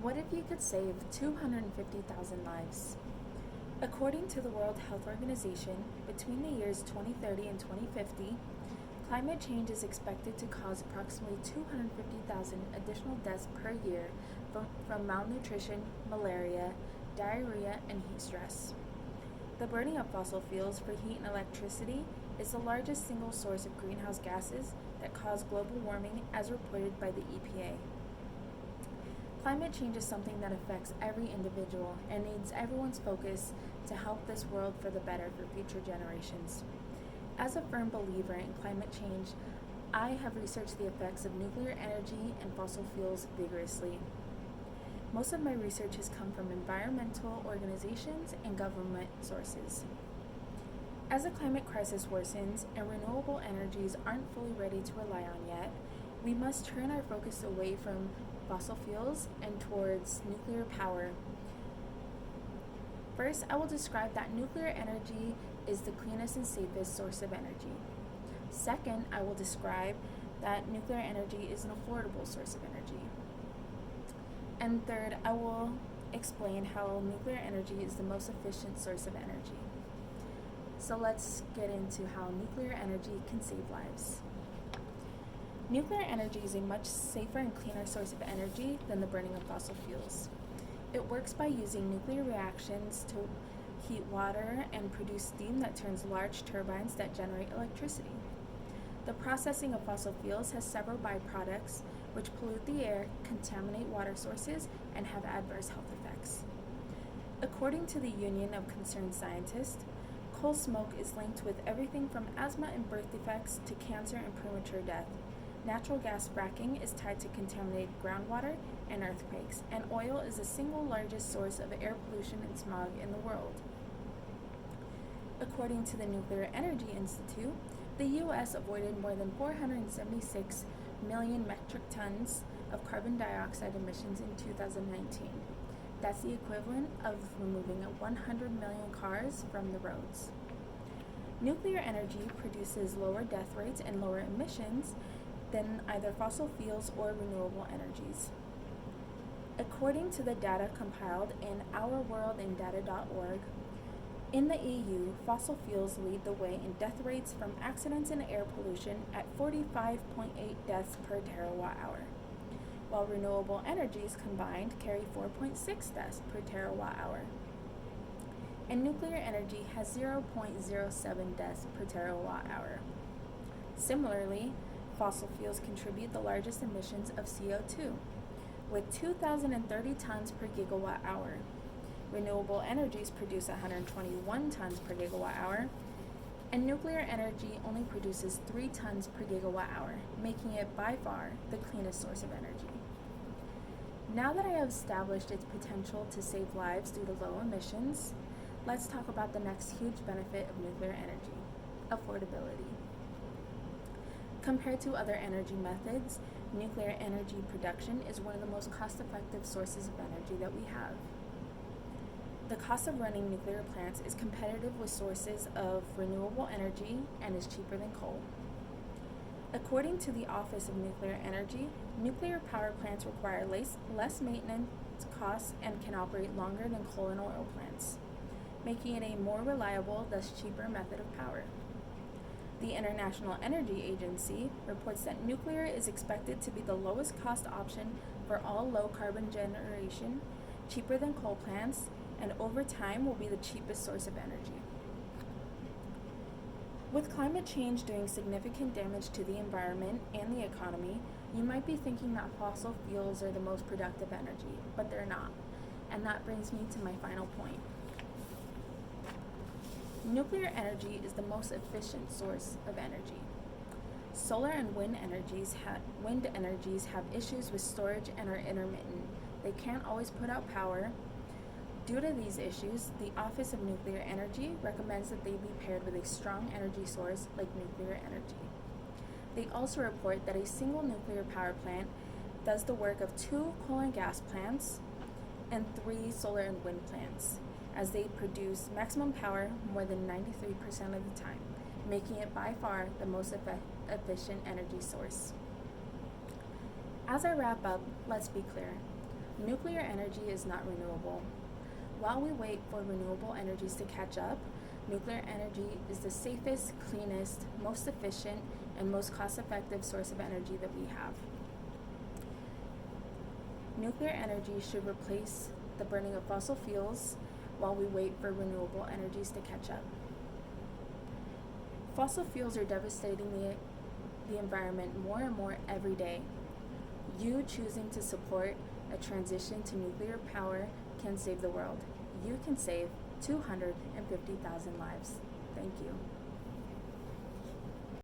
What if you could save 250,000 lives? According to the World Health Organization, between the years 2030 and 2050, climate change is expected to cause approximately 250,000 additional deaths per year from malnutrition, malaria, diarrhea, and heat stress. The burning of fossil fuels for heat and electricity is the largest single source of greenhouse gases that cause global warming as reported by the EPA. Climate change is something that affects every individual and needs everyone's focus to help this world for the better for future generations. As a firm believer in climate change, I have researched the effects of nuclear energy and fossil fuels vigorously. Most of my research has come from environmental organizations and government sources. As the climate crisis worsens and renewable energies aren't fully ready to rely on yet, we must turn our focus away from fossil fuels and towards nuclear power. First, I will describe that nuclear energy is the cleanest and safest source of energy. Second, I will describe that nuclear energy is an affordable source of energy. And third, I will explain how nuclear energy is the most efficient source of energy. So let's get into how nuclear energy can save lives. Nuclear energy is a much safer and cleaner source of energy than the burning of fossil fuels. It works by using nuclear reactions to heat water and produce steam that turns large turbines that generate electricity. The processing of fossil fuels has several byproducts which pollute the air, contaminate water sources, and have adverse health effects. According to the Union of Concerned Scientists, coal smoke is linked with everything from asthma and birth defects to cancer and premature death. Natural gas fracking is tied to contaminated groundwater and earthquakes, and oil is the single largest source of air pollution and smog in the world. According to the Nuclear Energy Institute, the U.S. avoided more than 476 million metric tons of carbon dioxide emissions in 2019. That's the equivalent of removing 100 million cars from the roads. Nuclear energy produces lower death rates and lower emissions than either fossil fuels or renewable energies. According to the data compiled in ourworldindata.org, in the EU, fossil fuels lead the way in death rates from accidents and air pollution at 45.8 deaths per terawatt hour, while renewable energies combined carry 4.6 deaths per terawatt hour. And nuclear energy has 0.07 deaths per terawatt hour. Similarly, fossil fuels contribute the largest emissions of CO2, with 2,030 tons per gigawatt hour. Renewable energies produce 121 tons per gigawatt hour, and nuclear energy only produces 3 tons per gigawatt hour, making it by far the cleanest source of energy. Now that I have established its potential to save lives due to low emissions, let's talk about the next huge benefit of nuclear energy: affordability. Compared to other energy methods, nuclear energy production is one of the most cost-effective sources of energy that we have. The cost of running nuclear plants is competitive with sources of renewable energy and is cheaper than coal. According to the Office of Nuclear Energy, nuclear power plants require less maintenance costs and can operate longer than coal and oil plants, making it a more reliable, thus cheaper method of power. The International Energy Agency reports that nuclear is expected to be the lowest cost option for all low carbon generation, cheaper than coal plants, and over time will be the cheapest source of energy. With climate change doing significant damage to the environment and the economy, you might be thinking that fossil fuels are the most productive energy, but they're not. And that brings me to my final point. Nuclear energy is the most efficient source of energy. Solar and wind energies have issues with storage and are intermittent. They can't always put out power. Due to these issues, the Office of Nuclear Energy recommends that they be paired with a strong energy source like nuclear energy. They also report that a single nuclear power plant does the work of 2 coal and gas plants and 3 solar and wind plants, as they produce maximum power more than 93% of the time, making it by far the most efficient energy source. As I wrap up, let's be clear. Nuclear energy is not renewable. While we wait for renewable energies to catch up, nuclear energy is the safest, cleanest, most efficient, and most cost-effective source of energy that we have. Nuclear energy should replace the burning of fossil fuels while we wait for renewable energies to catch up. Fossil fuels are devastating the environment more and more every day. You choosing to support a transition to nuclear power can save the world. You can save 250,000 lives. Thank you.